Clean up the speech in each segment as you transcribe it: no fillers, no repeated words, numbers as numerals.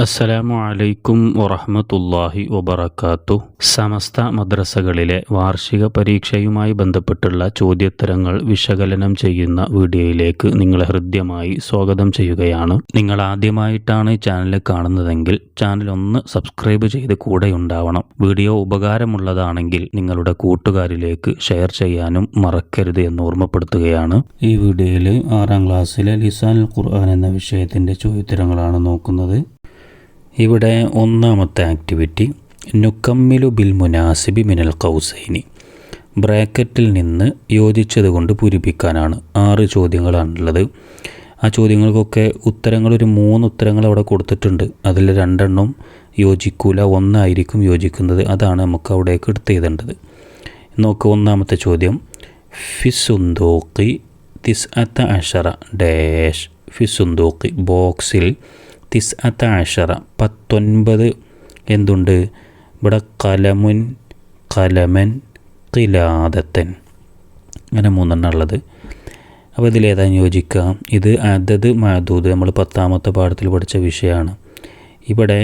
അസ്സലാമു അലൈക്കും വറഹ്മത്തുള്ളാഹി വബറകാതുഹു. സമസ്ത മദ്രസകളിലെ വാർഷിക പരീക്ഷയുമായി ബന്ധപ്പെട്ടുള്ള ചോദ്യോത്തരങ്ങൾ വിശകലനം ചെയ്യുന്ന വീഡിയോയിലേക്ക് നിങ്ങളെ ഹൃദ്യമായി സ്വാഗതം ചെയ്യുകയാണ്. നിങ്ങൾ ആദ്യമായിട്ടാണ് ചാനൽ കാണുന്നതെങ്കിൽ ചാനൽ ഒന്ന് സബ്സ്ക്രൈബ് ചെയ്ത് കൂടെ ഉണ്ടാവണം. വീഡിയോ ഉപകാരമുള്ളതാണെങ്കിൽ നിങ്ങളുടെ കൂട്ടുകാരിലേക്ക് ഷെയർ ചെയ്യാനും മറക്കരുത് എന്ന് ഓർമ്മപ്പെടുത്തുകയാണ്. ഈ വീഡിയോയിൽ 6ാം ക്ലാസ്സിലെ ലിസാനുൽ ഖുർആൻ എന്ന വിഷയത്തിൻ്റെ ചോദ്യോത്തരങ്ങളാണ് നോക്കുന്നത്. ഇവിടെ ഒന്നാമത്തെ ആക്ടിവിറ്റി നുക്കമ്മിലു ബിൽ മുനാസിബി മിനൽ ഖൗസൈനി, ബ്രാക്കറ്റിൽ നിന്ന് യോജിച്ചതുകൊണ്ട് പൂരിപ്പിക്കാനാണ്. 6 ചോദ്യങ്ങളാണുള്ളത്. ആ ചോദ്യങ്ങൾക്കൊക്കെ ഉത്തരങ്ങൾ ഒരു 3 ഉത്തരങ്ങൾ അവിടെ കൊടുത്തിട്ടുണ്ട്. അതിൽ 2 എണ്ണം യോജിക്കൂല, 1 ആയിരിക്കും യോജിക്കുന്നത്. അതാണ് നമുക്ക് അവിടേക്ക് എടുത്ത് എഴുതേണ്ടത്. നോക്ക്, ഒന്നാമത്തെ ചോദ്യം ഫിസുന്തൂഖി തിസ്അത അശറ ഡാഷ്, ഫിസുന്തൂഖി ബോക്സിൽ തിസ്അത അശറ 19 എന്തുണ്ട് ഇവിടെ? കലമുൻ, കലമൻ, ഖിലാദത്തൻ, അങ്ങനെ 3 എണ്ണം ഉള്ളത്. അപ്പോൾ ഇതിലേതാണ് യോജിക്കുക? ഇത് അദദ് മഅദൂദ് നമ്മൾ 10ാമത്തെ പാഠത്തിൽ പഠിച്ച വിഷയമാണ്. ഇവിടെ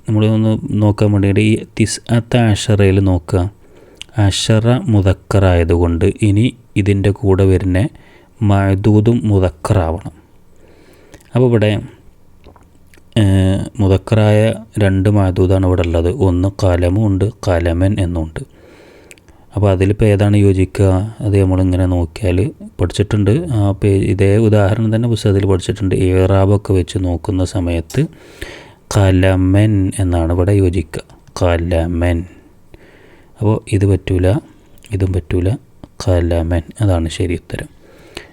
നമ്മൾ ഒന്ന് നോക്കാൻ വേണ്ടിയിട്ട് ഈ തിസ്അത അശറയിൽ നോക്കുക, അശറ മുദക്കറായതുകൊണ്ട് ഇനി ഇതിൻ്റെ കൂടെ വരുന്ന മഅദൂദും മുദക്കറാവണം. അപ്പോൾ ഇവിടെ മുദക്കറായ 2 മഅദൂദാണ് ഇവിടെ ഉള്ളത്. ഒന്ന് കലമും ഉണ്ട്, കലമൻ എന്നുണ്ട്. അപ്പോൾ അതിലിപ്പോൾ ഏതാണ് യോജിക്കുക? അത് നമ്മളിങ്ങനെ നോക്കിയാൽ പഠിച്ചിട്ടുണ്ട്. ആ ഇതേ ഉദാഹരണം തന്നെ പുസ്തകത്തിൽ പഠിച്ചിട്ടുണ്ട്. ഇറാബൊക്കെ വെച്ച് നോക്കുന്ന സമയത്ത് കലമൻ എന്നാണ് ഇവിടെ യോജിക്കുക, കലമൻ. അപ്പോൾ ഇത് പറ്റൂല, ഇതും പറ്റൂല, കലമൻ, അതാണ് ശരി ഉത്തരം.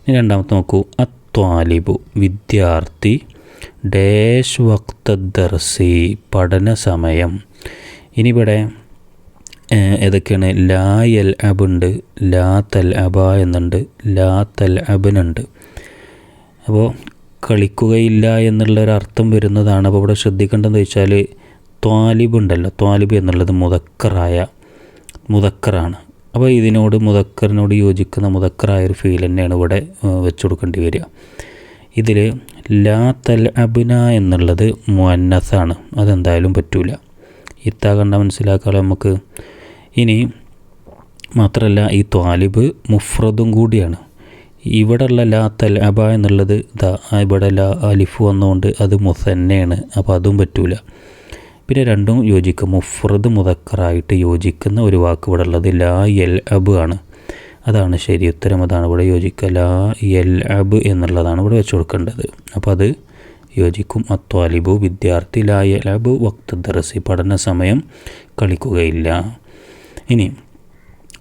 ഇനി രണ്ടാമത്തെ നോക്കൂ, അത്വാലിബു വിദ്യാർത്ഥി ഡാഷ് വക്തദ്ദർസി പഠന സമയം. ഇനി ഇവിടെ ഏതൊക്കെയാണ്? ലാ യൽ അബുണ്ട്, ലാ തൽ അബ എന്നുണ്ട്, ലാ തൽ അബനുണ്ട്. അപ്പോൾ കളിക്കുകയില്ല എന്നുള്ളൊരർത്ഥം വരുന്നതാണ്. അപ്പോൾ ഇവിടെ ശ്രദ്ധിക്കേണ്ടതെന്ന് വെച്ചാൽ ത്വാലിബ് ഉണ്ടല്ലോ, ത്വാലിബ് എന്നുള്ളത് മുദക്കറാണ്. അപ്പോൾ ഇതിനോട് മുദക്കറിനോട് യോജിക്കുന്ന മുദക്കറായൊരു ഫീൽ തന്നെയാണ് ഇവിടെ വെച്ച് കൊടുക്കേണ്ടി വരിക. ഇതിൽ ലാ തൽ അബ്ന എന്നുള്ളത് മുഅന്നസാണ്, അതെന്തായാലും പറ്റൂല. ഇത്താ കണ്ട മനസ്സിലാക്കാതെ നമുക്ക്. ഇനി മാത്രമല്ല ഈ ത്വാലിബ് മുഫ്രദും കൂടിയാണ്. ഇവിടെ ഉള്ള ലാ തൽ അബ എന്നുള്ളത് ഇവിടെ ലാ അലിഫ് വന്നുകൊണ്ട് അത് മുസന്നയാണ്, അപ്പോൾ അതും പറ്റൂല. പിന്നെ രണ്ടും യോജിക്കുക, മുഫ്രദ് മുദക്കറായിട്ട് യോജിക്കുന്ന ഒരു വാക്ക് ഇവിടെ ഉള്ളത് ലാ യൽ അബ് ആണ്, അതാണ് ശരി ഉത്തരം. അതാണ് ഇവിടെ യോജിക്കുക, ലാ യൽ അബ് എന്നുള്ളതാണ് ഇവിടെ വെച്ച് കൊടുക്കേണ്ടത്. അപ്പോൾ അത് യോജിക്കും. അത്വാലിബു വിദ്യാർത്ഥി, ലാ യൽ അബ് വക്തദ്ദർസി പഠന സമയം, കളിക്കുകയില്ല. ഇനി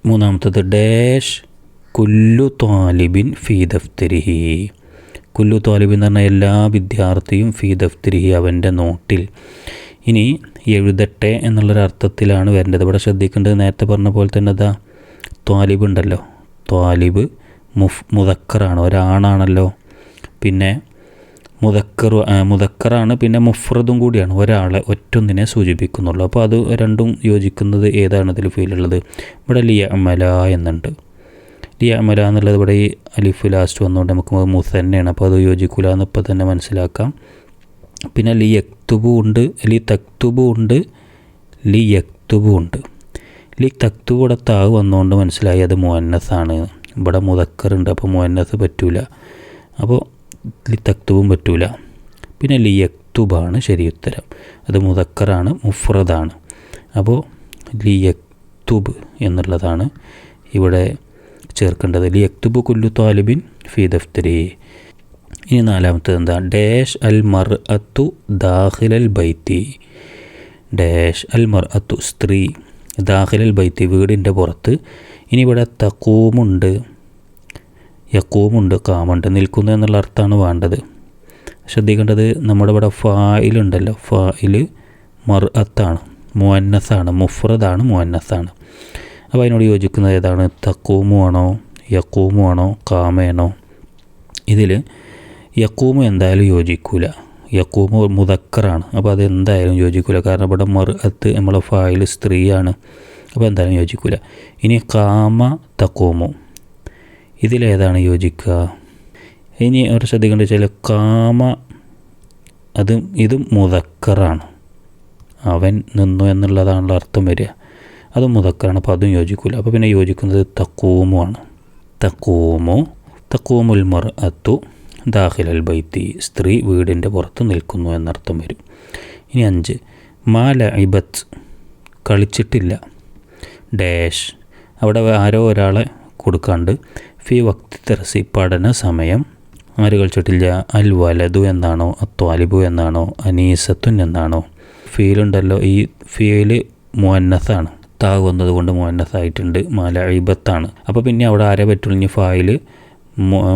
മൂന്നാമത്തത് ഡാഷ് കുല്ലു ത്വാലിബിൻ ഫീ ദഫ്തരിഹി, കുല്ലു ത്വാലിബിൻ എന്ന് പറഞ്ഞാൽ എല്ലാ വിദ്യാർത്ഥിയും ഫീ ദഫ്തരിഹി അവൻ്റെ നോട്ടിൽ. ഇനി എഴുതട്ടെ എന്നുള്ളൊരർത്ഥത്തിലാണ് വരേണ്ടത്. ഇവിടെ ശ്രദ്ധിക്കേണ്ടത് നേരത്തെ പറഞ്ഞ പോലെ തന്നെ അതാ ത്വാലിബ് ഉണ്ടല്ലോ, ത്വാലിബ് മുദക്കറാണ്, ഒരാണാണല്ലോ. പിന്നെ മുദക്കറാണ്, പിന്നെ മുഫ്രദും കൂടിയാണ്, ഒരാളെ ഒറ്റൊന്നിനെ സൂചിപ്പിക്കുന്നുള്ളൂ. അപ്പോൾ അത് രണ്ടും യോജിക്കുന്നത് ഏതാണ് ഇതിൽ ഫീലുള്ളത്? ഇവിടെ ലിയഅമല എന്നുണ്ട്. ലിയഅമല എന്നുള്ളത് ഇവിടെ ഈ അലിഫ് ലാസ്റ്റ് വന്നുകൊണ്ട് നമുക്ക് മുസന്നയാണ്, അപ്പോൾ അത് യോജിക്കില്ല എന്ന് ഇപ്പോൾ തന്നെ മനസ്സിലാക്കാം. പിന്നെ ലിയക്തുബു ഉണ്ട്, ലി തക്തുബു ഉണ്ട്, ലിയക്തുബു ഉണ്ട്. ലി തക്തുബു ഇവിടെ താവ് വന്നുകൊണ്ട് മനസ്സിലായി അത് മുഅന്നസാണ്. ഇവിടെ മുദക്കറുണ്ട്, അപ്പോൾ മുഅന്നസ് പറ്റൂല. അപ്പോൾ ലി തക്തുബും പറ്റൂല. പിന്നെ ലിയക്തുബാണ് ശരി ഉത്തരം, അത് മുദക്കറാണ്, മുഫ്രദാണ്. അപ്പോൾ ലിയക്തുബ് എന്നുള്ളതാണ് ഇവിടെ ചേർക്കേണ്ടത്. ലിയക്തുബു കുല്ലു ത്വാലിബിൻ ഫീ ദഫ്തരി. ഇനി നാലാമത്തത് എന്താ? ഡാഷ് അൽ മർഅത്തു ദാഖിലൽ ബൈത്തി, ഡാഷ് അൽ മർഅത്തു സ്ത്രീ ദാഖിലൽ ബൈത്തി വീടിൻ്റെ പുറത്ത്. ഇനി ഇവിടെ തഖൂമുണ്ട്, യഖൂമുണ്ട്, കാമുണ്ട്, നിൽക്കുന്നു എന്നുള്ള അർത്ഥമാണ് വേണ്ടത്. ശ്രദ്ധിക്കേണ്ടത് നമ്മുടെ ഇവിടെ ഫായിലുണ്ടല്ലോ, ഫായിൽ മർഅത്താണ്, മുഅന്നസാണ്, മുഫ്രദാണ്, മുഅന്നസാണ്. അപ്പോൾ അതിനോട് യോജിക്കുന്നത് ഏതാണ്? തഖൂമു ആണോ, യഖൂമു ആണോ, കാമയാണോ? ഇതിൽ യഖൂമു എന്തായാലും യോജിക്കൂല, യഖൂമു മുദക്കറാണ്, അപ്പോൾ അതെന്തായാലും യോജിക്കില്ല. കാരണം ഇവിടെ മർഅത്ത് നമ്മളെ ഫായിൽ സ്ത്രീയാണ്, അപ്പോൾ എന്തായാലും യോജിക്കില്ല. ഇനി കാമ തഖൂമു, ഇതിലേതാണ് യോജിക്കുക? ഇനി അവർ ശ്രദ്ധിക്കേണ്ടത് വെച്ചാൽ കാമ ഇതും മുദക്കറാണ്. അവൻ നിന്നു എന്നുള്ളതാണല്ലോ അർത്ഥം വരിക. അതും മുദക്കറാണ്, അപ്പോൾ അതും യോജിക്കില്ല. അപ്പോൾ പിന്നെ യോജിക്കുന്നത് തക്കൂമു ആണ്. തക്കൂമുൽ മർഅത്തു ദാഖിലൽ ബൈത്തി, സ്ത്രീ വീടിൻ്റെ പുറത്ത് നിൽക്കുന്നു എന്നർത്ഥം വരും. ഇനി 5 മാ ലഇബത്ത്, കളിച്ചിട്ടില്ല ഡാഷ്, അവിടെ ആരോ ഒരാളെ കൊടുക്കാണ്ട് ഫി വക്തി ദർസി, പഠന സമയം ആര് കളിച്ചിട്ടില്ല? അൽ വലതു എന്നാണോ, അത്വാലിബു എന്നാണോ, അനീസത്തുൻ എന്നാണോ? ഫീലുണ്ടല്ലോ, ഈ ഫീല് മുഅന്നസാണ്, താ വന്നത് കൊണ്ട് മുഅന്നസായിട്ടുണ്ട്, മാ ലഇബത്താണ്. അപ്പോൾ പിന്നെ അവിടെ ആരെ പറ്റുള്ളൂ? ഇനി ഫായില്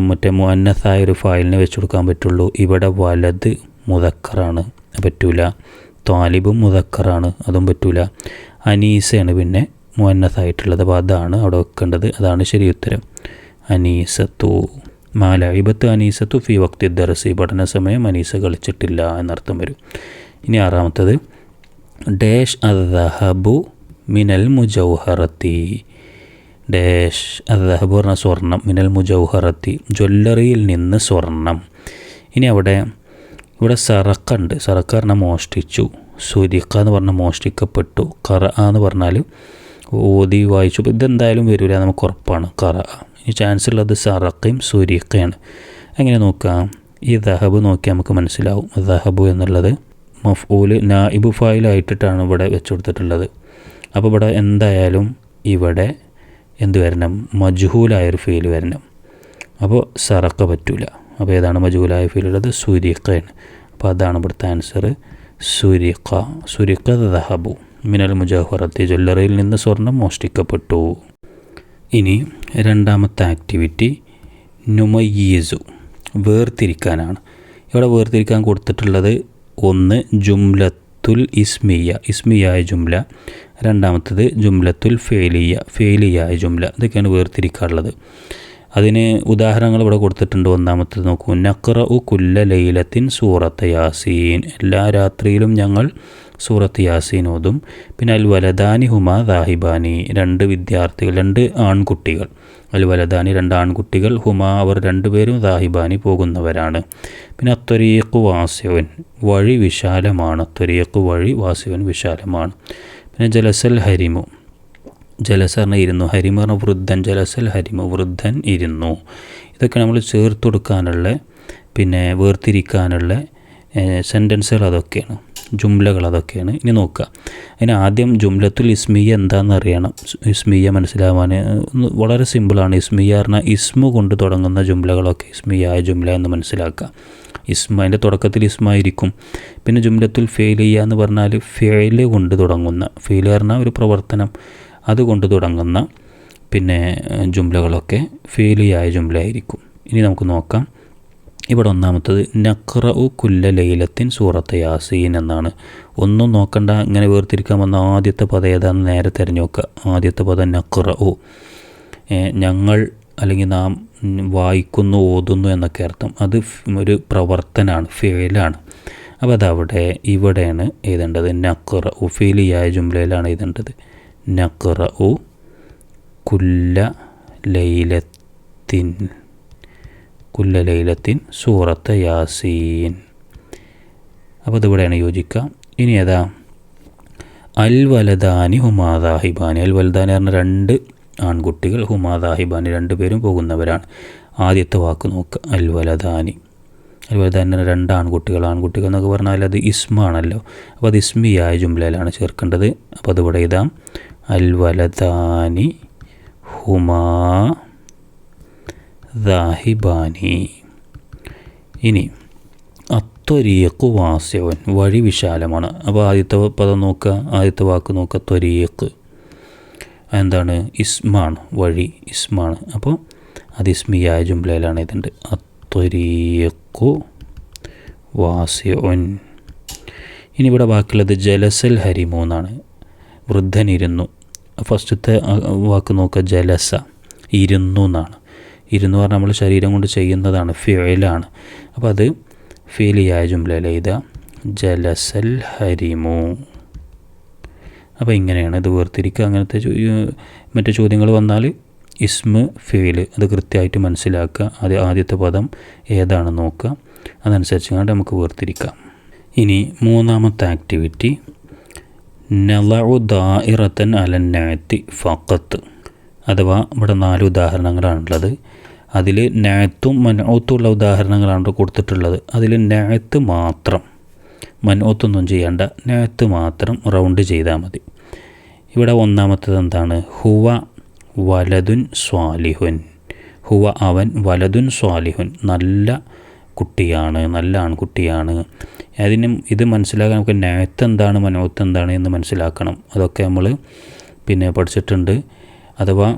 മറ്റേ മുഅന്നസായ ഒരു ഫായിലിനെ വെച്ച് കൊടുക്കാൻ പറ്റുള്ളൂ. ഇവിടെ വലത് മുദക്കറാണ്, പറ്റൂല. ത്വാലിബും മുദക്കറാണ്, അതും പറ്റൂല. അനീസയാണ് പിന്നെ മുഅന്നസായിട്ടുള്ളത്, അപ്പോൾ അതാണ് അവിടെ വെക്കേണ്ടത്. അതാണ് ശരി ഉത്തരം. അനീസത്തു, മാ ലഇബത്ത് അനീസത്തു ഫി വക്തി ദർസി, പഠന സമയം അനീസ കളിച്ചിട്ടില്ല എന്നർത്ഥം വരും. ഇനി 6 ഡാഷ് അദ്ദഹബു മിനൽ മുജൗഹറത്തി, ഡാഷ് അദ്ദഹബു പറഞ്ഞാൽ സ്വർണം, മിനൽ മുജൗഹറത്തി ജ്വല്ലറിയിൽ നിന്ന് സ്വർണം. ഇനി ഇവിടെ സറക്ക ഉണ്ട്. സറക്ക പറഞ്ഞാൽ മോഷ്ടിച്ചു, സുരിക്ക എന്ന് പറഞ്ഞാൽ മോഷ്ടിക്കപ്പെട്ടു, ഖറ എന്ന് പറഞ്ഞാൽ ഓതി വായിച്ചു. ഇതെന്തായാലും വരില്ല, നമുക്ക് ഉറപ്പാണ് ഖറ. ഇനി ചാൻസ് ഉള്ളത് സറക്കയും സുരിക്കയാണ്. എങ്ങനെ നോക്കാം? ഈ ദഹബ് നോക്കിയാൽ നമുക്ക് മനസ്സിലാവും. ദഹബു എന്നുള്ളത് മഫ്ഊല് നായിബ് ഫായിലായിട്ടിട്ടാണ് ഇവിടെ വെച്ച് കൊടുത്തിട്ടുള്ളത്. അപ്പോൾ ഇവിടെ എന്തായാലും ഇവിടെ എന്ത് വരണം? മജ്ഹൂലായൊരു ഫീൽ വരണം. അപ്പോൾ സറക്ക പറ്റൂല. അപ്പോൾ ഏതാണ് മജ്ഹൂലായ ഫീലുള്ളത്? സുരിക്കയാണ്. അപ്പോൾ അതാണ് ഇവിടുത്തെ ആൻസർ, സുരിക്ക ദഹബു മിനൽ മുജൗഹറത്തി, ജ്വല്ലറിയിൽ നിന്ന് സ്വർണം മോഷ്ടിക്കപ്പെട്ടു. ഇനി 2ാമത്തെ ആക്ടിവിറ്റി നുമയ്യീസു, വേർതിരിക്കാനാണ്. ഇവിടെ വേർതിരിക്കാൻ കൊടുത്തിട്ടുള്ളത് 1 ജുംലത്തുൽ ഇസ്മിയായ ജുംല, 2ാമത്തത് ജുംലത്തുൽ ഫേലിയായ ജുംല. ഇതൊക്കെയാണ് വേർതിരിക്കാനുള്ളത്. അതിന് ഉദാഹരണങ്ങൾ ഇവിടെ കൊടുത്തിട്ടുണ്ട്. 1ാമത്തത് നോക്കൂ, നഖ്റഉ കുല്ല ലൈലത്തിൻ സൂറത്ത് യാസീൻ, എല്ലാ രാത്രിയിലും ഞങ്ങൾ സൂറത്ത് യാസീൻ ഓതും. പിന്നെ അൽ വലദാനി ഹുമാ ദാഹിബാനി, 2 വിദ്യാർത്ഥികൾ, 2 ആൺകുട്ടികൾ. അൽ വലദാനി 2 ആൺകുട്ടികൾ, ഹുമാ അവർ 2 പേരും ദാഹിബാനി പോകുന്നവരാണ്. പിന്നെ അത്വരീഖു വാസിവൻ, വഴി വിശാലമാണ്. അത്വരീഖു വഴി, വാസിവൻ വിശാലമാണ്. പിന്നെ ജലസൽ ഹരിമു, ജലസ പറഞ്ഞാൽ ഇരുന്നു, ഹരിമു പറഞ്ഞാൽ വൃദ്ധൻ, ജലസൽ ഹരിമു വൃദ്ധൻ ഇരുന്നു. ഇതൊക്കെ നമ്മൾ ചേർത്ത് കൊടുക്കാനുള്ള പിന്നെ വേർതിരിക്കാനുള്ള സെൻറ്റൻസുകൾ അതൊക്കെയാണ്, ജുംലകൾ അതൊക്കെയാണ്. ഇനി നോക്കുക, അതിന് ആദ്യം ജുംലത്തുൽ ഇസ്മിയ എന്താണെന്ന് അറിയണം. ഇസ്മിയ മനസ്സിലാവാൻ വളരെ സിമ്പിളാണ്. ഇസ്മിയ പറഞ്ഞാൽ ഇസ്മു കൊണ്ട് തുടങ്ങുന്ന ജുംലകളൊക്കെ ഇസ്മിയായ ജുംല എന്ന് മനസ്സിലാക്കുക. അതിൻ്റെ തുടക്കത്തിൽ ഇസ്മായിരിക്കും. പിന്നെ ജുംലത്തുൽ ഫേലിയ എന്ന് പറഞ്ഞാൽ ഫേല് കൊണ്ട് തുടങ്ങുന്ന, ഫേല് പറഞ്ഞാൽ ഒരു പ്രവർത്തനം, അതുകൊണ്ട് തുടങ്ങുന്ന പിന്നെ ജുംലകളൊക്കെ ഫേലിയായ ജുംലയായിരിക്കും. ഇനി നമുക്ക് നോക്കാം. ഇവിടെ 1ാമത്തത് നഖ്റഉ കുല്ല ലൈലത്തിൻ സൂറത്ത് യാസീൻ എന്നാണ്. ഒന്നും നോക്കണ്ട, ഇങ്ങനെ വേർതിരിക്കാൻ വന്ന ആദ്യത്തെ പദം ഏതാണെന്ന് നേരെ തിരഞ്ഞു നോക്കുക. ആദ്യത്തെ പദം നഖ്റഉ, ഞങ്ങൾ അല്ലെങ്കിൽ നാം വായിക്കുന്നു, ഓതുന്നു എന്നൊക്കെ അർത്ഥം. അത് ഒരു പ്രവർത്തനമാണ്, ഫേലാണ്. അപ്പോൾ അതവിടെ ഇവിടെയാണ് എഴുതേണ്ടത്. നഖ്റഉ ഫേലിയായ ജുംലയിലാണ് എഴുതേണ്ടത്. നഖ്റഉ കുല്ല ലൈലത്തിൻ സൂറത്ത് യാസീൻ. അപ്പോൾ ഇതിവിടെയാണ് യോജിക്കുക. ഇനി ഏതാ? അൽ വലദാനി ഹുമാ ദാഹിബാനി, അൽ വലദാനി പറഞ്ഞ 2 ആൺകുട്ടികൾ, ഹുമാ ദാഹിബാനി 2 പേരും പോകുന്നവരാണ്. ആദ്യത്തെ വാക്ക് നോക്കുക, അൽ വലദാനി. അൽ വലദാനി 2 ആൺകുട്ടികൾ. ആൺകുട്ടികൾ എന്നൊക്കെ പറഞ്ഞാൽ അത് ഇസ്മാണല്ലോ, അപ്പോൾ അത് ഇസ്മിയായ ജുംലയിലാണ് ചേർക്കേണ്ടത്. അപ്പോൾ അതിവിടെ ഇതാം അൽ വലദാനി ഹുമാ ദാഹിബാനി. ഇനി അത്വരീഖു വാസിവൻ, വഴി വിശാലമാണ്. അപ്പോൾ ആദ്യത്തെ പദം നോക്കുക, ആദ്യത്തെ വാക്ക് നോക്കുക, ത്വരീഖ് എന്താണ്? ഇസ്മാണ്, വഴി ഇസ്മാണ്. അപ്പോൾ അത് ഇസ്മിയായ ജുംലയിലാണ് ഇതുണ്ട്. അത്വരീഖു വാസിഉൻ. ഇനി ഇവിടെ ബാക്കിയുള്ളത് ജലസൽ ഹരിമു എന്നാണ്. വൃദ്ധൻ ഇരുന്നു. ഫസ്റ്റത്തെ വാക്ക് നോക്കുക, ജലസ ഇരുന്നു എന്നാണ്. ഇരുന്നു പറഞ്ഞാൽ നമ്മൾ ശരീരം കൊണ്ട് ചെയ്യുന്നതാണ്, ഫിഅലാണ്. അപ്പോൾ അത് ഫീലിയായ ജുംലയിൽ എഴുതുക, ജലസൽ ഹരിമു. അപ്പോൾ ഇങ്ങനെയാണ് ഇത് വേർതിരിക്കുക. അങ്ങനത്തെ മറ്റു ചോദ്യങ്ങൾ വന്നാൽ ഇസ്മ് ഫീല് അത് കൃത്യമായിട്ട് മനസ്സിലാക്കുക. അത് ആദ്യത്തെ പദം ഏതാണെന്ന് നോക്കുക, അതനുസരിച്ച് നമുക്ക് വേർതിരിക്കാം. ഇനി 3ാമത്തെ ആക്ടിവിറ്റി നളഉ ദാഇറത്തൻ അലന്നാത്തി ഫഖത്ത്. അഥവാ ഇവിടെ 4 ഉദാഹരണങ്ങളാണുള്ളത്. അതിൽ നഅത്തും മൻഊത്തുള്ള ഉദാഹരണങ്ങളാണ് കൊടുത്തിട്ടുള്ളത്. അതിൽ നഅത്ത് മാത്രം, മൻഊത്തൊന്നും ചെയ്യേണ്ട, നഅത്ത് മാത്രം റൗണ്ട് ചെയ്താൽ മതി. ഇവിടെ ഒന്നാമത്തേത് എന്താണ്? ഹുവ വലതുൻ സ്വാലിഹുൻ. ഹുവ അവൻ, വലതുൻ സ്വാലിഹുൻ നല്ല കുട്ടിയാണ്, നല്ല ആൺകുട്ടിയാണ്. ഇത് മനസ്സിലാക്കാൻ നമുക്ക് നഅത്ത് എന്താണ് മൻഊത്ത് എന്താണ് എന്ന് മനസ്സിലാക്കണം. അതൊക്കെ നമ്മൾ പഠിച്ചിട്ടുണ്ട്. അഥവാ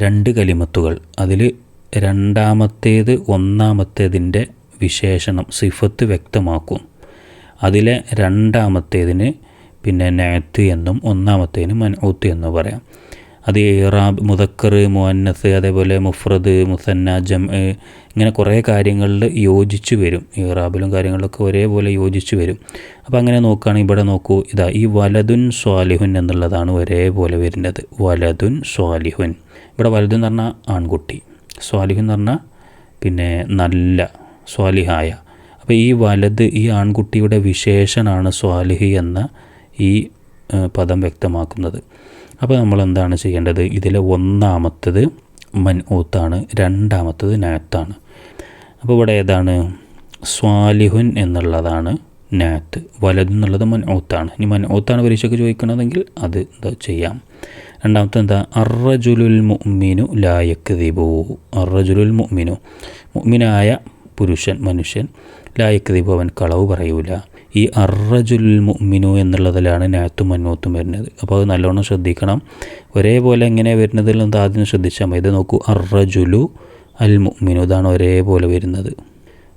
2 കലിമത്തുകൾ, അതിൽ രണ്ടാമത്തേത് ഒന്നാമത്തേതിൻ്റെ വിശേഷണം സിഫത്ത് വ്യക്തമാക്കും. അതിലെ രണ്ടാമത്തേതിന് നഅത്ത് എന്നും ഒന്നാമത്തേതിന് മൻഊത്ത് എന്ന് പറയാം. അത് ഇറാബ്, മുദക്കർ, മുഅന്നസ്, അതേപോലെ മുഫ്രദ്, മുസന്ന, ജംഅ്, ഇങ്ങനെ കുറേ കാര്യങ്ങളിൽ യോജിച്ച് വരും. ഇറാബിലും കാര്യങ്ങളിലൊക്കെ ഒരേപോലെ യോജിച്ച് വരും. അപ്പോൾ അങ്ങനെ നോക്കുകയാണെങ്കിൽ ഇവിടെ നോക്കൂ, ഇതാ ഈ വലതുൻ സ്വാലിഹുൻ എന്നുള്ളതാണ് ഒരേപോലെ വരുന്നത്. വലതുൻ സ്വാലിഹുൻ. ഇവിടെ വലതുൻ എന്ന് പറഞ്ഞാൽ ആൺകുട്ടി, സ്വാലിഹുൻ എന്ന് പറഞ്ഞാൽ നല്ല സ്വാലിഹായ. അപ്പോൾ ഈ വലത്, ഈ ആൺകുട്ടിയുടെ വിശേഷണമാണ് സ്വാലിഹി എന്ന ഈ പദം വ്യക്തമാക്കുന്നത്. അപ്പോൾ നമ്മൾ എന്താണ് ചെയ്യേണ്ടത്? ഇതിലെ ഒന്നാമത്തത് മൻഊത്താണ്, രണ്ടാമത്തത് നഅത്താണ്. അപ്പോൾ ഇവിടെ ഏതാണ്? സ്വാലിഹുൻ എന്നുള്ളതാണ് നഅത്ത്, വലത് എന്നുള്ളത് മൻഊത്താണ്. ഇനി മൻഊത്താണ് പരീക്ഷയ്ക്ക് ചോദിക്കണതെങ്കിൽ അത് ചെയ്യാം. രണ്ടാമത്തെ എന്താ? അർറജുലുൽ മുഅ്മിനു ലാ യക്ദിബു. അർറജുലുൽ മുഅ്മിനു, മുഅ്മിനായ പുരുഷൻ, മനുഷ്യൻ, ലാ യക്ദിബു അവൻ കളവ് പറയൂല. ഈ അർറജുലുൽ മുഅ്മിനു എന്നുള്ളതിലാണ് നഅത്തും മൻഊത്തും വരുന്നത്. അപ്പോൾ അത് നല്ലോണം ശ്രദ്ധിക്കണം. ഒരേപോലെ എങ്ങനെ വരുന്നതിൽ നിന്ന് ആദ്യം ശ്രദ്ധിച്ചാൽ മതി. ഇത് നോക്കൂ, അർറജുലു അൽ മുഅ്മിനു, ഇതാണ് ഒരേപോലെ വരുന്നത്.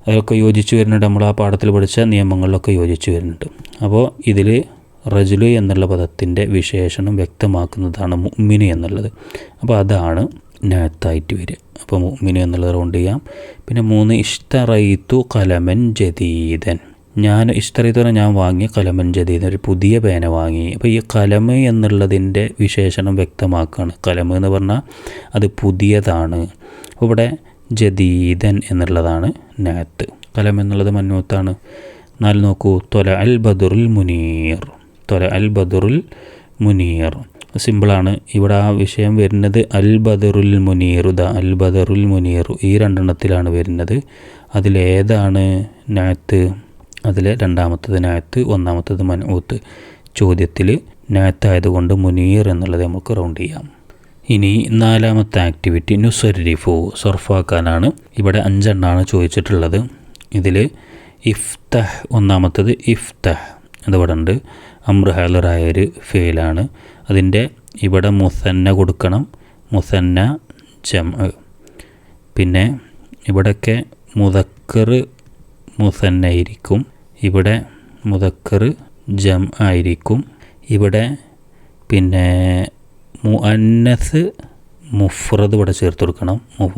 അതൊക്കെ യോജിച്ച് വരുന്നുണ്ട്. നമ്മൾ ആ പാഠത്തിൽ പഠിച്ച നിയമങ്ങളിലൊക്കെ യോജിച്ച് വരുന്നുണ്ട്. അപ്പോൾ ഇതിൽ റജുലു എന്നുള്ള പദത്തിൻ്റെ വിശേഷണം വ്യക്തമാക്കുന്നതാണ് മുഅ്മിന് എന്നുള്ളത്. അപ്പോൾ അതാണ് നഅത്തായിട്ട് വരിക. അപ്പോൾ മുഅ്മിന് എന്നുള്ളത് റൗണ്ട് ചെയ്യാം. 3 ഇഷ്തറൈതു ഖലമൻ ജദീദൻ. ഇഷ്തറൈതു പറഞ്ഞാൽ ഞാൻ വാങ്ങിയ ഖലമൻ ജദീദൻ, ഒരു പുതിയ പേന വാങ്ങി. അപ്പോൾ ഈ ഖലമ് എന്നുള്ളതിൻ്റെ വിശേഷണം വ്യക്തമാക്കുകയാണ്. ഖലമ് എന്ന് പറഞ്ഞാൽ അത് പുതിയതാണ്. അപ്പോൾ ഇവിടെ ജദീദൻ എന്നുള്ളതാണ് നഅത്ത്. ഖലം എന്നുള്ളത് മൻഊത്താണ്. 4 നോക്കൂ, ത്വല അൽ ബദറുൽ മുനീർ. ത്വല അൽ ബദറുൽ മുനീർ സിമ്പിളാണ്. ഇവിടെ ആ വിഷയം വരുന്നത് അൽ ബദറുൽ മുനീർ. അൽ ബദറുൽ മുനീർ ഈ 2 എണ്ണത്തിലാണ് വരുന്നത്. അതിലേതാണ് നഅത്ത്? അതിൽ രണ്ടാമത്തത് നഅത്ത്, ഒന്നാമത്തത് മൻഊത്ത്. ചോദ്യത്തിൽ നഅത്ത് ആയതുകൊണ്ട് മുനീർ എന്നുള്ളത് നമുക്ക് റൗണ്ട് ചെയ്യാം. ഇനി 4ാമത്തെ ആക്ടിവിറ്റി നുസരിഫു, സർഫാക്കാനാണ്. ഇവിടെ 5 എണ്ണമാണ് ചോദിച്ചിട്ടുള്ളത്. ഇതിൽ ഇഫ്തഹ്, ഒന്നാമത്തത് ഇഫ്തഹ്, അതിവിടെ ഉണ്ട്. അംർ ഹാലറായൊരു ഫെയിലാണ്. അതിൻ്റെ ഇവിടെ മുസന്ന കൊടുക്കണം, മുസന്ന ജംഅ്. ഇവിടെയൊക്കെ മുദക്കർ മുസന്ന ആയിരിക്കും, ഇവിടെ മുദക്കർ ജംഅ് ആയിരിക്കും. ഇവിടെ മുഅന്നസ് മുഫ്രദ് ഇവിടെ ചേർത്ത് കൊടുക്കണം,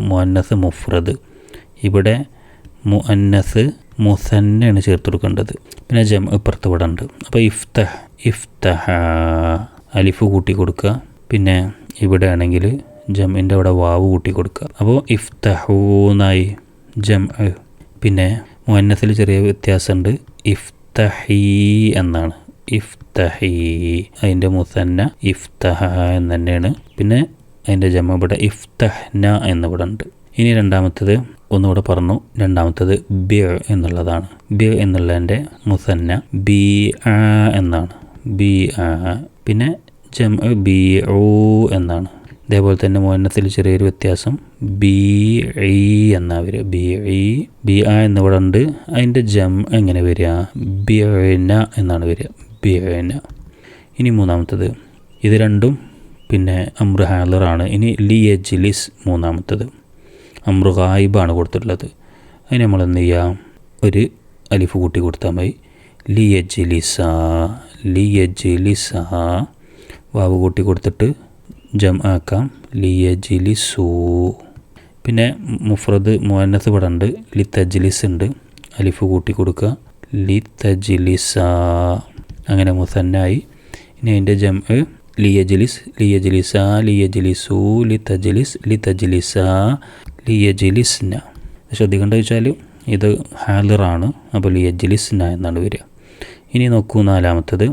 മുഅന്നസ് മുഫ്രദ്. ഇവിടെ മുഅന്നസ് മുസന്നയാണ് ചേർത്ത് കൊടുക്കേണ്ടത്. ജംഅ് ഇപ്പുറത്ത് ഇവിടെ ഉണ്ട്. അപ്പോൾ ഇഫ്തഹ്, ഇഫ്തഹ, അലിഫ് കൂട്ടി കൊടുക്കുക. ഇവിടെ ആണെങ്കിൽ ജംഇൻ്റെ അവിടെ വാവ് കൂട്ടി കൊടുക്കുക. അപ്പോൾ ഇഫ്തഹൂന്നായി ജംഅ്. മുഅന്നസിൽ ചെറിയ വ്യത്യാസമുണ്ട്, ഇഫ്തഹി എന്നാണ്. ഇഫ്തഹി, അതിൻ്റെ മുസന്ന ഇഫ്തഹ എന്ന് തന്നെയാണ്. അതിൻ്റെ ജംഅ് ഇവിടെ ഇഫ്തഹ്ന എന്നിവിടെ ഉണ്ട്. ഇനി രണ്ടാമത്തത് ഒന്നുകൂടെ പറഞ്ഞു, രണ്ടാമത്തത് ബിഅ എന്നുള്ളതാണ്. ബിഅ എന്നുള്ളതിൻ്റെ മുസന്ന ബിഅ എന്നാണ്, ബിഅ. ജംഅ് ബിഉ എന്നാണ്. ഇതേപോലെ തന്നെ മുഅന്നസിൽ ചെറിയൊരു വ്യത്യാസം, ബിഇ എന്നാ വരിക. ബിഅ എന്നിവിടെ ഉണ്ട്. അതിൻ്റെ ജംഅ് എങ്ങനെ വരിക? ബിഅന എന്നാണ് വരിക, ബിഅന. ഇനി മൂന്നാമത്തത്, ഇത് രണ്ടും അംർ ഹാലറാണ്. ഇനി ലി യജ്ലിസ്, മൂന്നാമത്തത് അംർ ഗായിബാണ് കൊടുത്തിട്ടുള്ളത്. അതിന് നമ്മൾ എന്ത് ചെയ്യാം? ഒരു അലിഫ് കൂട്ടി കൊടുത്താൽ മതി. ലി യജ്ലിസ, ലി യജ്ലിസ, വാവ് കൂട്ടി കൊടുത്തിട്ട് ജംഅ് ആക്കാം, ലി യജ്ലിസു. മുഫ്രദ് മുഅന്നസ് ഇവിടെ ഉണ്ട്, ലി തജ്ലിസ് ഉണ്ട്, അലിഫ് കൂട്ടി കൊടുക്കുക, ലി തജ്ലിസ. അങ്ങനെ മുസന്നായി. ഇനി അതിൻ്റെ ജംഅ് ലി യജ്ലിസ്, ലി യജ്ലിസ, ലി യജ്ലിസു, ലി തജ്ലിസ്, ലി തജ്ലിസ, ലി യജ്ലിസ്ന. ശ്രദ്ധിക്കേണ്ടത് വെച്ചാൽ ഇത് ഹാലിറാണ്. അപ്പോൾ ലി യജ്ലിസ്ന എന്നാണ് വരിക. ഇനി നോക്കൂ നാലാമത്തത്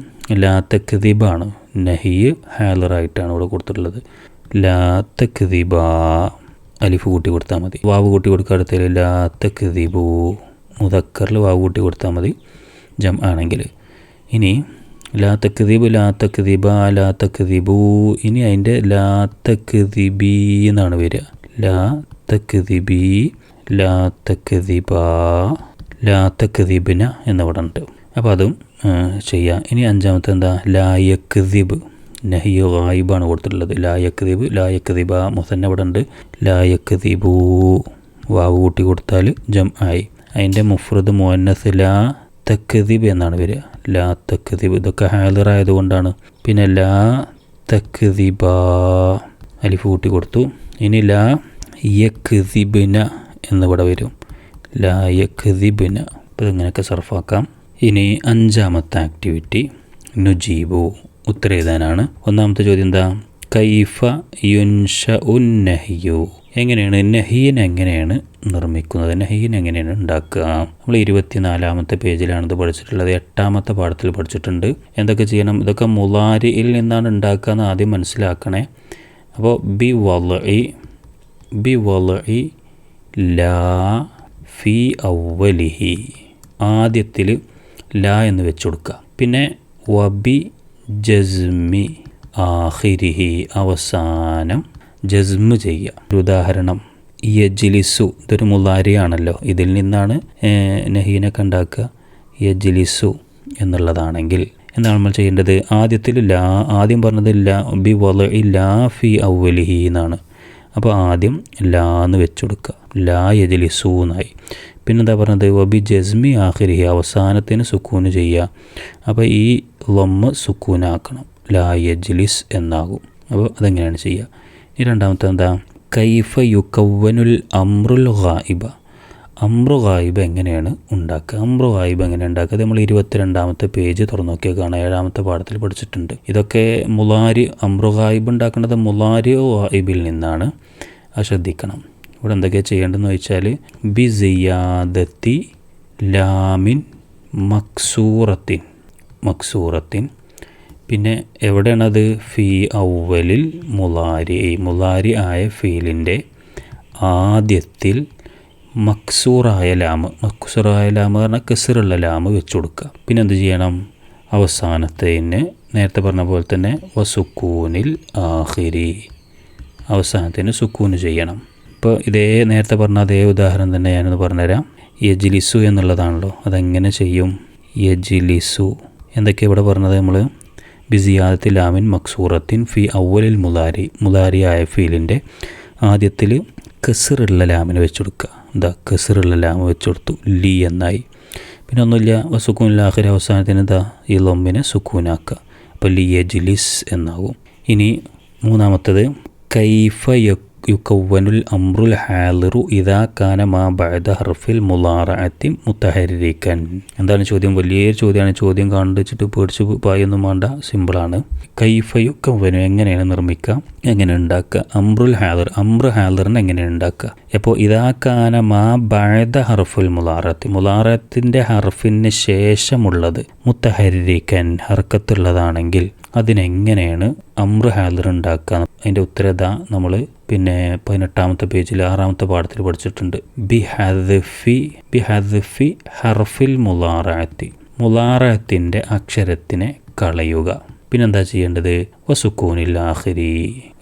ലാ തക്ദിബാണ്. നഹിയ് ഹാലറായിട്ടാണ് ഇവിടെ കൊടുത്തിട്ടുള്ളത്. ലാ തക്ദിബ അലിഫ് കൂട്ടി കൊടുത്താൽ മതി. വാവ് കൂട്ടി കൊടുക്കുക അടുത്തതിൽ ലാ തക്ദിബു. മുദക്കറിൽ വാവ് കൂട്ടി കൊടുത്താൽ മതി ജം ആണെങ്കിൽ. ഇനി ലാ തക്ദിബ് ലാ തക്ദിബ ലാ തക്ദിബു. ഇനി അതിൻ്റെ ലാ തക്ദിബി എന്നാണ് വരിക. ലാ തക്ദിബി ലാ തക്ദിബ ലാ തക്ദിബിന എന്നിവിടെ ഉണ്ട്. അപ്പോൾ അതും ചെയ്യാം. ഇനി അഞ്ചാമത്തെ എന്താ ലാ യക്ദിബ്. നഹിയ് ഗായിബാണ് കൊടുത്തിട്ടുള്ളത്. ലാ യക്ദിബ് ലാ യക്ദിബ മുസന്ന ഇവിടെ ഉണ്ട്. ലാ യക്ദിബു വാവ് കൂട്ടി കൊടുത്താൽ ജം ആയി. അതിൻ്റെ മുഫ്രദ് മുഅന്നസ് ലാ തക്ദിബ് എന്നാണ് വരിക. ലാ തക്ദിബ് ഇതൊക്കെ ഹാലിറായതുകൊണ്ടാണ്. പിന്നെ ലാ തക്ദിബ അലിഫ് കൂട്ടി കൊടുത്തു. ഇനി ലാ യക്ദിബ്ന എന്നിവിടെ വരും. ലാ യക്ദിബ്ന. അപ്പോൾ ഇതിങ്ങനെയൊക്കെ സർഫാക്കാം. ഇനി അഞ്ചാമത്തെ ആക്ടിവിറ്റി നുജീബു ഉത്തരം എഴുതാനാണ്. ഒന്നാമത്തെ ചോദ്യം എന്താ കൈഫ യുൻഷഉ നഹിയു. എങ്ങനെയാണ് നഹിയിനെ എങ്ങനെയാണ് നിർമ്മിക്കുന്നത്, നഹിയിനെ എങ്ങനെയാണ് ഉണ്ടാക്കുക? നമ്മൾ 24-ാമത്തെ പേജിലാണിത് പഠിച്ചിട്ടുള്ളത്. 8-ാമത്തെ പാഠത്തിൽ പഠിച്ചിട്ടുണ്ട്. എന്തൊക്കെ ചെയ്യണം? ഇതൊക്കെ മുളാരിയിൽ നിന്നാണ് ഉണ്ടാക്കുക എന്ന് ആദ്യം മനസ്സിലാക്കണേ. അപ്പോൾ ബി വളഇ ലാ ഫി അവലിഹി ആദ്യത്തിൽ ലാ എന്ന് വെച്ച് കൊടുക്കുക. പിന്നെ വബി ജസ്മി ആഖിരിഹി അവസാനം ജസ്മ് ചെയ്യുക. ഒരു ഉദാഹരണം യജ്ലിസു ഇതൊരു മുളാരിയാണല്ലോ, ഇതിൽ നിന്നാണ് നഹീനൊക്കെ ഉണ്ടാക്കുക. യജ്ലിസു എന്നുള്ളതാണെങ്കിൽ എന്താണ് നമ്മൾ ചെയ്യേണ്ടത്? ആദ്യത്തിൽ ലാ, ആദ്യം പറഞ്ഞത് ലാ ബി വളഇ ലാ ഫി അവലിഹി എന്നാണ്. അപ്പോൾ ആദ്യം ലാ എന്ന് വെച്ച് കൊടുക്കുക. ലാ യജ്ലിസു എന്നായി. പിന്നെന്താ പറഞ്ഞത്? വബി ജസ്മി ആഖിരിഹി അവസാനത്തിന് സുക്കൂന് ചെയ്യുക. അപ്പോൾ ഈ ലമ്മ് സുക്കൂനാക്കണം. ലാ യജ്ലിസ് എന്നാകും. അപ്പോൾ അതെങ്ങനെയാണ് ചെയ്യുക? ഈ രണ്ടാമത്തെ എന്താ കൈഫ യുക്കവ്വനുൽ അമ്രുൽ ഗായിബ. അമ്രു ഗായിബ് എങ്ങനെയാണ് ഉണ്ടാക്കുക? അമ്രു ഗായിബ് എങ്ങനെ ഉണ്ടാക്കുക? നമ്മൾ 22-ാമത്തെ പേജ് തുറന്നു നോക്കിയാൽ കാണാം. 7-ാമത്തെ പാഠത്തിൽ പഠിച്ചിട്ടുണ്ട്. ഇതൊക്കെ മുളാരി അമ്രു ഗായിബ് ഉണ്ടാക്കേണ്ടത് മുളാരി ഗായിബിൽ നിന്നാണ്. അത് ശ്രദ്ധിക്കണം. ഇവിടെ എന്തൊക്കെയാണ് ചെയ്യേണ്ടതെന്ന് വെച്ചാൽ ബി സിയാദത്തി ലാമിൻ മക്സൂറത്തിൻ. പിന്നെ എവിടെയാണത്? ഫി ഔവലിൽ മുളാരി ആയ ഫീലിൻ്റെ ആദ്യത്തിൽ മക്സൂറായ ലാം പറഞ്ഞാൽ കെസറുള്ള ലാം വെച്ച് കൊടുക്കുക. പിന്നെ എന്ത് ചെയ്യണം? അവസാനത്തിന് നേരത്തെ പറഞ്ഞ പോലെ തന്നെ വസുക്കൂനിൽ ആഖിരി അവസാനത്തിന് സുക്കൂന് ചെയ്യണം. ഇപ്പോൾ ഇതേ നേരത്തെ പറഞ്ഞ അതേ ഉദാഹരണം തന്നെ ഞാനൊന്ന് പറഞ്ഞുതരാം. യജ്ലിസു എന്നുള്ളതാണല്ലോ, അതെങ്ങനെ ചെയ്യും? യജ്ലിസു എന്തൊക്കെയാണ് ഇവിടെ പറഞ്ഞത്? നമ്മൾ ബിസിയാദത്തിൽ ലാമിൻ മക്സൂറത്തിൻ ഫി അവലിൽ മുലാരി ആയ ഫീലിൻ്റെ ആദ്യത്തിൽ കെസറുള്ള ലാമിന് വെച്ച് കൊടുക്കുക. എന്താ കെസറുള്ള ലാമ് വെച്ച് കൊടുത്തു, ലി എന്നായി. പിന്നെ ഒന്നുമില്ല, വസുക്കൂനിൽ ആഖിരി അവസാനത്തിന് എന്താ ഈ ലൊമ്മിനെ സുക്കൂനാക്കുക. അപ്പോൾ ലി യജ്ലിസ് എന്നാകും. ഇനി മൂന്നാമത്തത് കൈഫ യുക്കവ്വനുൽ അമ്രുൽ ഹാലിറു ഇദാ കാന മാ ബഅദ ഹർഫിൽ മുളാറഅത്തി മുതഹർരികൻ. എന്താണ് ചോദ്യം? വലിയൊരു ചോദ്യമാണ്. ചോദ്യം കണ്ടുവച്ചിട്ട് പേടിച്ച് പായൊന്നും വേണ്ട, സിമ്പിളാണ്. കൈഫ യുക്കവ്വനു എങ്ങനെയാണ് നിർമ്മിക്കുക, എങ്ങനെ ഉണ്ടാക്കുക? അമ്രു ഹാലിറിനെ എങ്ങനെയാണ് ഉണ്ടാക്കുക? അപ്പോൾ ഇദാ കാന മാ ബഅദ ഹർഫുൽ മുളാറഅത്തിൻ്റെ ഹർഫിന് ശേഷമുള്ളത് മുതഹർരികൻ ഹർക്കത്തുള്ളതാണെങ്കിൽ അതിനെങ്ങനെയാണ് അമ്രു ഹാലിർ ഉണ്ടാക്കുക? അതിൻ്റെ ഉത്തരത നമ്മൾ പിന്നെ 18-ാമത്തെ പേജിൽ 6-ാമത്തെ പാഠത്തിൽ പഠിച്ചിട്ടുണ്ട്. ബിഹദ്ഫി ഹർഫിൽ മുളാറഅത്തിൻ്റെ അക്ഷരത്തിനെ കളയുക. പിന്നെന്താ ചെയ്യേണ്ടത്? വസുക്കൂനിൽ ആഖിരി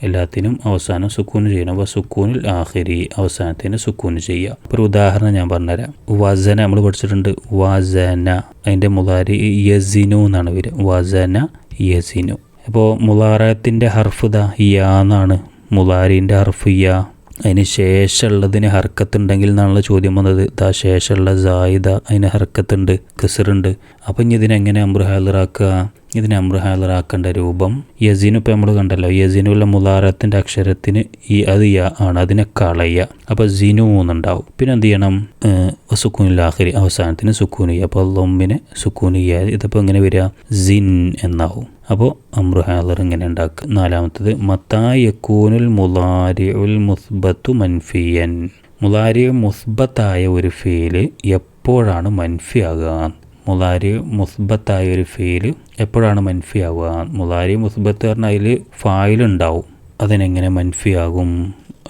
എല്ലാത്തിനും അവസാനം സുക്കൂന് ചെയ്യണം. വസുക്കൂനിൽ ആഖിരി അവസാനത്തിന് സുക്കൂന് ചെയ്യുക. ഒരു ഉദാഹരണം ഞാൻ പറഞ്ഞുതരാം. വസന നമ്മൾ പഠിച്ചിട്ടുണ്ട്. വസന അതിൻ്റെ മുളാരി യസിനു എന്നാണ് വരിക. വസന യസിനു. അപ്പോൾ മുളാറഅത്തിൻ്റെ ഹർഫ് യാ എന്നാണ്. മുളാരിൻ്റെ ഹർഫ് യാ. അതിന് ശേഷമുള്ളതിന് ഹർക്കത്തുണ്ടെങ്കിൽ എന്നാണല്ലോ ചോദ്യം വന്നത്. ശേഷമുള്ള സായിദ അതിന് ഹർക്കത്തുണ്ട്, കസറുണ്ട്. അപ്പം ഇനി ഇതിനെങ്ങനെ അമ്രു ഹാലിറാക്കുക? ഇതിനെ അമ്രു ഹാലിറാക്കേണ്ട രൂപം യസീനു ഇപ്പോൾ നമ്മൾ കണ്ടല്ലോ. യസീനുള്ള മുളാറത്തിൻ്റെ അക്ഷരത്തിന് അത് യാ ആണ്, അതിനെ കളയുക. അപ്പോൾ സിനു എന്നുണ്ടാവും. പിന്നെ എന്ത് ചെയ്യണം? സുക്കൂനിൽ ആഖിരി അവസാനത്തിന് സുക്കൂന് ചെയ്യുക. അപ്പോൾ ലൊമ്മിനെ സുക്കൂന് ചെയ്യുക. ഇതിപ്പോൾ എങ്ങനെ വരിക? സിൻ എന്നാവും. അപ്പോൾ അമ്രു ഹാലിർ ഇങ്ങനെ ഉണ്ടാക്കുക. 4-ാമത്തത് മത്താ യകൂനുൽ മുളാരിഉൽ മുസ്ബത്തു മൻഫിയൻ. മുളാരി മുസ്ബത്തായ ഒരു ഫീല് എപ്പോഴാണ് മൻഫി ആകുക? മുലാരി മുസ്ബത്തായ ഒരു ഫീല് എപ്പോഴാണ് മൻഫിയാവുക? മുലാരി മുസ്ബത്ത് പറഞ്ഞാൽ അതിൽ ഫായിലുണ്ടാവും. അതിനെങ്ങനെ മൻഫിയാകും?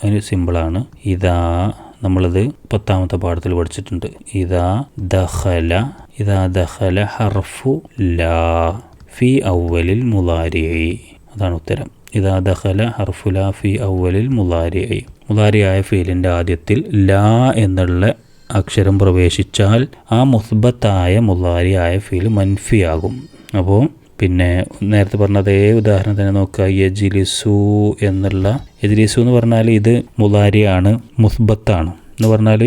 അതിന് സിമ്പിളാണ്. ഇതാ നമ്മളിത് 10ാമത്തെ പാഠത്തിൽ പഠിച്ചിട്ടുണ്ട്. ഇതാ ദഖല ഹർഫു ലാ ഫി അവലിൽ മുലാരിഇ. അതാണ് ഉത്തരം. ഇതാ ദഖല ഹർഫു ലാ ഫി അവലിൽ മുലാരിഇ. മുലാരിയായ ഫീലിൻ്റെ ആദ്യത്തിൽ ലാ എന്നുള്ള അക്ഷരം പ്രവേശിച്ചാൽ ആ മുസ്ബത്തായ മുലാരിയായ ഫീൽ മൻഫിയാകും. അപ്പോൾ പിന്നെ നേരത്തെ പറഞ്ഞ അതേ ഉദാഹരണം തന്നെ നോക്കുക. യജ്ലിസു എന്നുള്ള യജ്ലിസു എന്ന് പറഞ്ഞാൽ ഇത് മുലാരിയാണ്, മുസ്ബത്താണ് എന്ന് പറഞ്ഞാൽ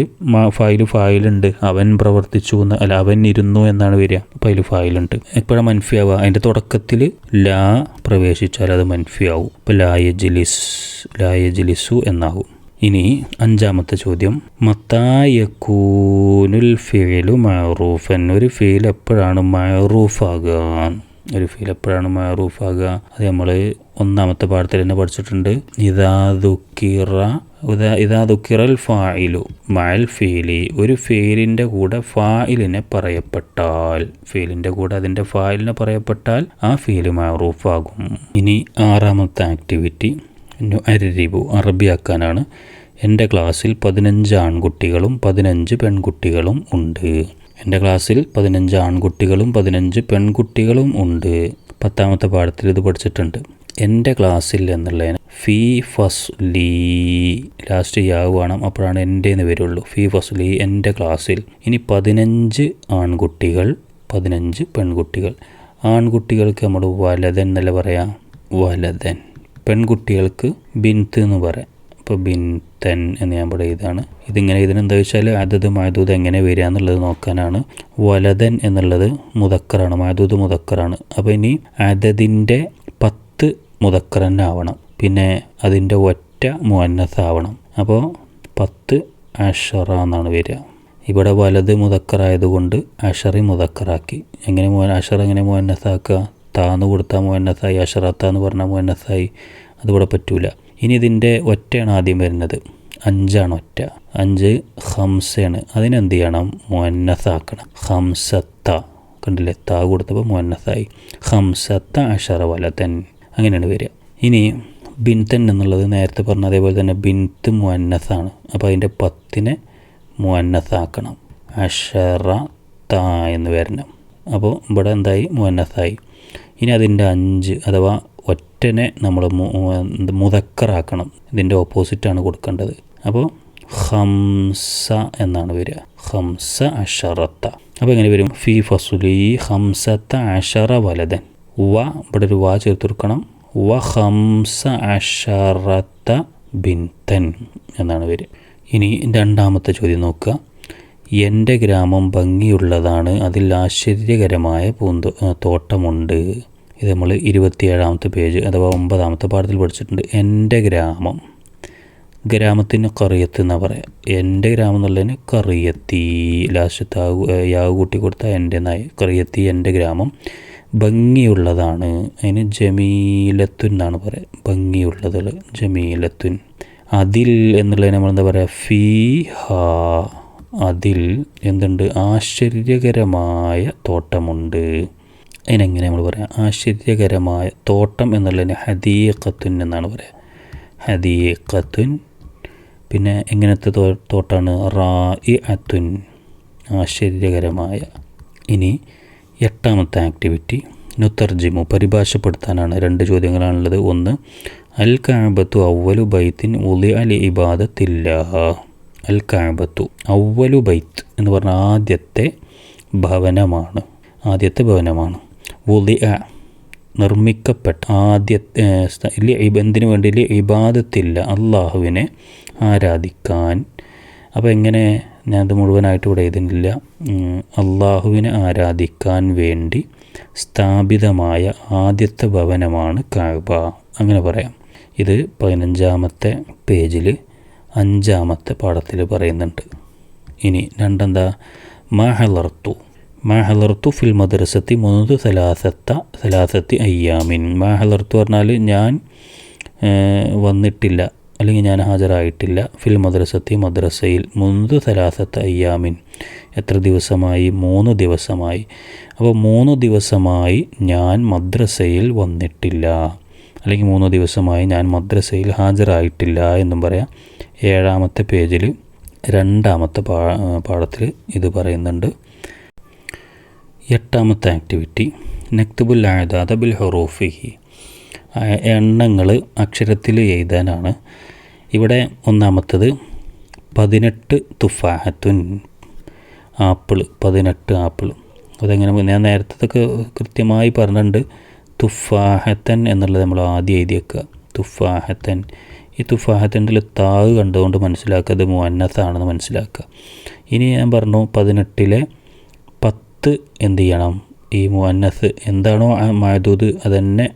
ഫായിലുണ്ട്. അവൻ പ്രവർത്തിച്ചു എന്ന്, അല്ല അവൻ ഇരുന്നു എന്നാണ് വരിക. അപ്പോൾ അതിൽ ഫായിലുണ്ട്. എപ്പോഴാണ് മൻഫിയാവുക? അതിൻ്റെ തുടക്കത്തിൽ ലാ പ്രവേശിച്ചാൽ അത് മൻഫിയാവും. അപ്പോൾ ലാ യജ്ലിസു എന്നാകും. ഇനി 5ാമത്തെ ചോദ്യം. മത്താ യകൂനുൽ ഫിഅലു മഅറൂഫൻ. ഒരു ഫീൽ എപ്പോഴാണ് മഅറൂഫാകുക? അത് നമ്മൾ 1ാമത്തെ പാഠത്തിൽ തന്നെ പഠിച്ചിട്ടുണ്ട്. ഇദാ ദുക്കിറൽ ഫാഇലു മഅൽ ഫീലി. ഒരു ഫീലിൻ്റെ കൂടെ ഫായിലിനെ പറയപ്പെട്ടാൽ, അതിൻ്റെ ഫായിലിനെ പറയപ്പെട്ടാൽ ആ ഫീല് മഅറൂഫാകും. ഇനി 6ാമത്തെ ആക്ടിവിറ്റി അറബിയാക്കാനാണ്. എൻ്റെ ക്ലാസ്സിൽ 15 ആൺകുട്ടികളും 15 പെൺകുട്ടികളും ഉണ്ട്. എൻ്റെ ക്ലാസ്സിൽ 15 ആൺകുട്ടികളും 15 പെൺകുട്ടികളും ഉണ്ട്. 10ാമത്തെ പാഠത്തിൽ ഇത് പഠിച്ചിട്ടുണ്ട്. എൻ്റെ ക്ലാസ്സിൽ എന്നുള്ളതിന് ഫീ ഫസ്ലി ലാസ്റ്റ് യാവ് വേണം, അപ്പോഴാണ് എൻ്റെ എന്ന് വരുള്ളൂ. ഫീ ഫസ്ലി എൻ്റെ ക്ലാസ്സിൽ. ഇനി 15 ആൺകുട്ടികൾ 15 പെൺകുട്ടികൾ. ആൺകുട്ടികൾക്ക് നമ്മൾ വലതൻ എന്നല്ല പറയാം, വലതൻ. പെൺകുട്ടികൾക്ക് ബിൻത്ത് എന്ന് പറയാം. അപ്പോൾ ബിൻതൻ എന്ന് ഞാൻ ഇവിടെ ഇതാണ്. ഇതിനെന്താ വെച്ചാൽ അതത് മഅദൂദ് എങ്ങനെ വരിക എന്നുള്ളത് നോക്കാനാണ്. വലതൻ എന്നുള്ളത് മുദക്കറാണ്, മഅദൂദ് മുദക്കറാണ്. അപ്പോൾ ഇനി അതതിൻ്റെ 10 മുദക്കർ തന്നെ ആവണം, പിന്നെ അതിൻ്റെ ഒറ്റ മുഅന്നസ് ആവണം. അപ്പോൾ 10 അഷറ എന്നാണ് വരിക. ഇവിടെ വലത് മുദക്കറായതുകൊണ്ട് അഷറി മുദക്കറാക്കി. അഷറ എങ്ങനെ മുഅന്നസാക്കുക? താന്ന് കൊടുത്താൽ മുഅന്നസായി, അഷറത്ത എന്ന് പറഞ്ഞാൽ മുഅന്നസായി. അതിവിടെ പറ്റൂല. ഇനി ഇതിൻ്റെ ഒറ്റയാണ് ആദ്യം വരുന്നത്. 5 ഒറ്റ. 5 ഖംസയാണ്. അതിനെന്ത് ചെയ്യണം? മുഅന്നസാക്കണം. ഖംസത്ത. കണ്ടില്ലേ? താ കൊടുത്തപ്പോൾ മുഅന്നസായി. ഖംസത്ത അഷറ വലതൻ. അങ്ങനെയാണ് വരിക. ഇനി ബിൻതൻ എന്നുള്ളത് നേരത്തെ പറഞ്ഞ അതേപോലെ തന്നെ ബിൻത്ത് മുഅന്നസാണ്. അപ്പോൾ അതിൻ്റെ 10 മുഅന്നസാക്കണം. അഷറ താ എന്ന് വരണം. അപ്പോൾ ഇവിടെ എന്തായി? മുഅന്നസായി. ഇനി അതിൻ്റെ 5 അഥവാ ഒറ്റനെ നമ്മൾ മുദക്കറാക്കണം. ഇതിൻ്റെ ഓപ്പോസിറ്റാണ് കൊടുക്കേണ്ടത്. അപ്പോൾ ഖംസ എന്നാണ് വരിക. ഖംസ അഷറത്ത. അപ്പോൾ എങ്ങനെ വരും? ഫീ ഫസുലി ഖംസത്ത അഷറ വലതൻ. ഇവിടെ ഒരു വാ ചേർത്ത് കൊടുക്കണം. ഖംസ അഷറത്ത ബിൻതൻ എന്നാണ് വരിക. ഇനി 2ാമത്തെ ചോദ്യം നോക്കുക. എൻ്റെ ഗ്രാമം ഭംഗിയുള്ളതാണ്, അതിൽ ആശ്ചര്യകരമായ തോട്ടമുണ്ട്. ഇത് നമ്മൾ 27ാമത്തെ പേജ് അഥവാ 9ാമത്തെ പാഠത്തിൽ പഠിച്ചിട്ടുണ്ട്. എൻ്റെ ഗ്രാമം. ഗ്രാമത്തിന് കറിയത്ത് എന്നാണ് പറയുക. എൻ്റെ ഗ്രാമം എന്നുള്ളതിന് കറിയത്തി. ലാസ്റ്റ് യാവ് കൂട്ടി കൊടുത്താൽ എൻ്റെ നായി. കറിയത്തി എൻ്റെ ഗ്രാമം ഭംഗിയുള്ളതാണ്. അതിന് ജമീലത്തുൻ എന്നാണ് പറയുക. ഭംഗിയുള്ളത് ജമീലത്തുൻ. അതിൽ എന്നുള്ളതിന് നമ്മളെന്താ പറയുക? ഫീഹ. അതിൽ എന്തുണ്ട്? ആശ്ചര്യകരമായ തോട്ടമുണ്ട്. അതിനെങ്ങനെ നമ്മൾ പറയാം? ആശ്ചര്യകരമായ തോട്ടം എന്നുള്ളതിന് ഹദീഖത്തുൻ എന്നാണ് പറയുക. ഹദീഖത്തുൻ. പിന്നെ എങ്ങനത്തെ തോട്ടാണ്? റായിഅത്തുൻ. ആശ്ചര്യകരമായ. ഇനി 8ാമത്തെ ആക്ടിവിറ്റി നുതർജിമു. പരിഭാഷപ്പെടുത്താനാണ്. 2 ചോദ്യങ്ങളാണുള്ളത്. 1 അൽ കഅബത്തു അവ്വലു ബൈത്തിൻ ഉളിഅ ലി ഇബാദത്തില്ലാഹ്. അൽ കഅബത്തു അവ്വലു ബൈത്ത് എന്ന് പറഞ്ഞാൽ ആദ്യത്തെ ഭവനമാണ്. ഉളിഅ നിർമ്മിക്കപ്പെട്ട ആദ്യത്തെ എന്തിനു വേണ്ടി? ഇബാദത്തില്ല, അള്ളാഹുവിനെ ആരാധിക്കാൻ. അപ്പോൾ എങ്ങനെ? ഞാനത് മുഴുവനായിട്ട് ഇവിടെ എഴുതുന്നില്ല. അള്ളാഹുവിനെ ആരാധിക്കാൻ വേണ്ടി സ്ഥാപിതമായ ആദ്യത്തെ ഭവനമാണ് കഅബ, അങ്ങനെ പറയാം. ഇത് 15ാമത്തെ പേജിൽ 5ാമത്തെ പാഠത്തിൽ പറയുന്നുണ്ട്. ഇനി 2 എന്താ? മാ ഹലർത്തു ഫിൽ മദ്രസത്തി മുൻദു സലാസത്തി അയ്യാമിൻ. മാ ഹലർത്തു പറഞ്ഞാൽ ഞാൻ വന്നിട്ടില്ല, അല്ലെങ്കിൽ ഞാൻ ഹാജരായിട്ടില്ല ഫിൽ മദ്രസത്തി മദ്രസയിൽ മുൻദു സലാസത്ത് അയ്യാമിൻ എത്ര ദിവസമായി 3 ദിവസമായി. അപ്പോൾ 3 ദിവസമായി ഞാൻ മദ്രസയിൽ വന്നിട്ടില്ല, അല്ലെങ്കിൽ 3 ദിവസമായി ഞാൻ മദ്രസയിൽ ഹാജരായിട്ടില്ല എന്നും പറയാം. 7-ാമത്തെ പേജിൽ 2-ാമത്തെ പാഠത്തിൽ ഇത് പറയുന്നുണ്ട്. 8-ാമത്തെ ആക്ടിവിറ്റി നക്തുബുൽ അഅദാദ ബിൽ ഹുറൂഫിഹി, എണ്ണങ്ങൾ അക്ഷരത്തിൽ എഴുതാനാണ്. ഇവിടെ 1-ാമത്തത് 18 തുഫാഹത്തുൻ, ആപ്പിൾ 18 ആപ്പിൾ. അതെങ്ങനെ ഞാൻ നേരത്തെ കൃത്യമായി പറഞ്ഞിട്ടുണ്ട്. തുഫാഹത്തൻ എന്നുള്ളത് നമ്മൾ ആദ്യം എഴുതിയേക്കുക, തുഫാഹത്തൻ. ഈ തുഫാഹത്തൻ്റെ താവ് കണ്ടുകൊണ്ട് മനസ്സിലാക്കുക അത് മുഅന്നസാണെന്ന് മനസ്സിലാക്കുക. ഇനി ഞാൻ പറഞ്ഞു 18-ലെ 10 എന്ത് ചെയ്യണം, ഈ മുഅന്നസ് എന്താണോ മഅദൂദ് അതന്നെ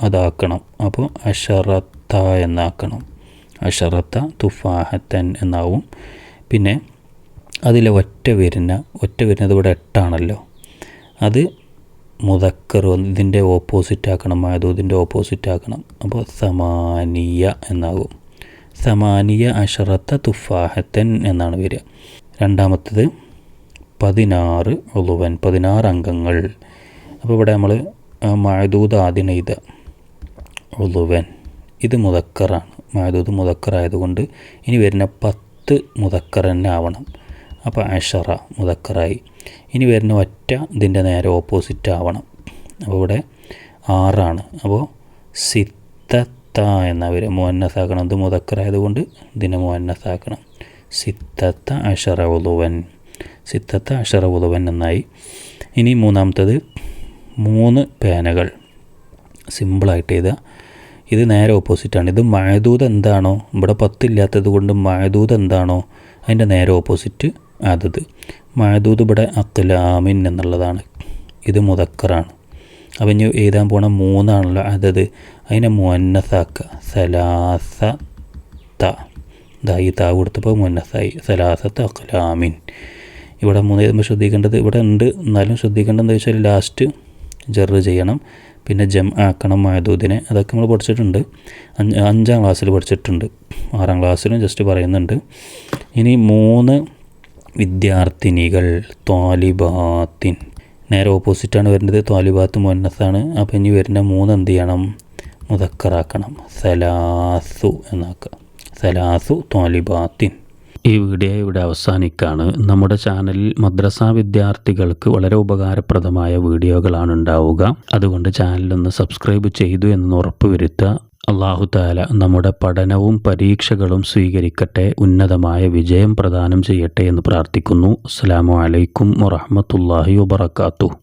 അതാക്കണം. അപ്പോൾ അശറത്ത എന്നാക്കണം, അശറത്ത തുഫാഹത്തൻ എന്നാവും. പിന്നെ അതിലെ ഒറ്റ വരുന്നത് ഇവിടെ 8 അത് മുദക്കർ ഇതിൻ്റെ ഓപ്പോസിറ്റ് ആക്കണം, മഅദൂദിൻ്റെ ഓപ്പോസിറ്റ് ആക്കണം. അപ്പോൾ സമാനിയ എന്നാകും, സമാനിയ അശറത്ത തുഫാഹത്തൻ എന്നാണ് വരിക. 2-ാമത്തത് 16 ഉളുവൻ, 16 അംഗങ്ങൾ. അപ്പോൾ ഇവിടെ നമ്മൾ മഅദൂദ് ആദ്യം എഴുതുക, ഉളുവൻ. ഇത് മുദക്കറാണ്, മഅദൂദ് മുദക്കറായതുകൊണ്ട് ഇനി വരുന്ന 10 മുദക്കർ തന്നെ ആവണം. അപ്പോൾ അഷറ മുദക്കറായി. ഇനി വരുന്ന ഒറ്റ ഇതിൻ്റെ നേരെ ഓപ്പോസിറ്റ് ആവണം. അപ്പോൾ ഇവിടെ 6 അപ്പോൾ സിത്തത്ത എന്നാ വരിക, മുഅന്നസാക്കണം. ഇത് മുദക്കറായതുകൊണ്ട് ഇതിനെ മുഅന്നസാക്കണം. സിത്തത്ത അഷറ ഉളുവൻ, സിത്തത്ത അഷറ ഉളുവൻ എന്നായി. ഇനി 3-ാമത്തത് 3 പേനകൾ, സിമ്പിളായിട്ട് എഴുതുക. ഇത് നേരെ ഓപ്പോസിറ്റാണ്. ഇത് മഅദൂദ് എന്താണോ, ഇവിടെ 10 ഇല്ലാത്തത് കൊണ്ട് മഅദൂദ് എന്താണോ അതിൻ്റെ നേരെ ഓപ്പോസിറ്റ് അതത്. മഅദൂദ് ഇവിടെ അഖ്ലാമിൻ എന്നുള്ളതാണ്, ഇത് മുദക്കറാണ്. അപ്പം ഇനി എഴുതാൻ പോണ 3 അതത്, അതിനെ മുഅന്നസാക്കുക. സലാസത്ത, ഈ താ കൊടുത്തപ്പോൾ മുഅന്നസായി, സലാസത്ത് അഖ്ലാമിൻ. ഇവിടെ 3 എഴുതുമ്പോൾ ശ്രദ്ധിക്കേണ്ടത് ഇവിടെ ഉണ്ട്, എന്നാലും ശ്രദ്ധിക്കേണ്ടതെന്ന് വെച്ചാൽ ലാസ്റ്റ് ജറ് ചെയ്യണം, പിന്നെ ജം ആക്കണം മഅദൂദിനെ. അതൊക്കെ നമ്മൾ പഠിച്ചിട്ടുണ്ട്, 5-ാം ക്ലാസ്സിൽ പഠിച്ചിട്ടുണ്ട്, 6-ാം ക്ലാസ്സിലും ജസ്റ്റ് പറയുന്നുണ്ട്. ഇനി 3 വിദ്യാർത്ഥിനികൾ, ത്വാലിബാത്തിൻ, നേരെ ഓപ്പോസിറ്റാണ് വരുന്നത്. ത്വാലിബാത്ത് മുഅന്നസാണ്. അപ്പോൾ ഇനി വരുന്ന 3 എന്ത് ചെയ്യണം, മുദക്കറാക്കണം, സലാസു എന്നാക്കുക, സലാസു ത്വാലിബാത്തിൻ. ഈ വീഡിയോ ഇവിടെ അവസാനിക്കുകയാണ്. നമ്മുടെ ചാനലിൽ മദ്രസ വിദ്യാർത്ഥികൾക്ക് വളരെ ഉപകാരപ്രദമായ വീഡിയോകളാണ് ഉണ്ടാവുക. അതുകൊണ്ട് ചാനലൊന്ന് സബ്സ്ക്രൈബ് ചെയ്തു എന്ന് ഉറപ്പുവരുത്തുക. അല്ലാഹു തആല നമ്മുടെ പഠനവും പരീക്ഷകളും സ്വീകരിക്കട്ടെ, ഉന്നതമായ വിജയം പ്രദാനം ചെയ്യട്ടെ എന്ന് പ്രാർത്ഥിക്കുന്നു. അസ്സലാമു അലൈക്കും വറഹ്മത്തുള്ളാഹി വബറകാതുഹു.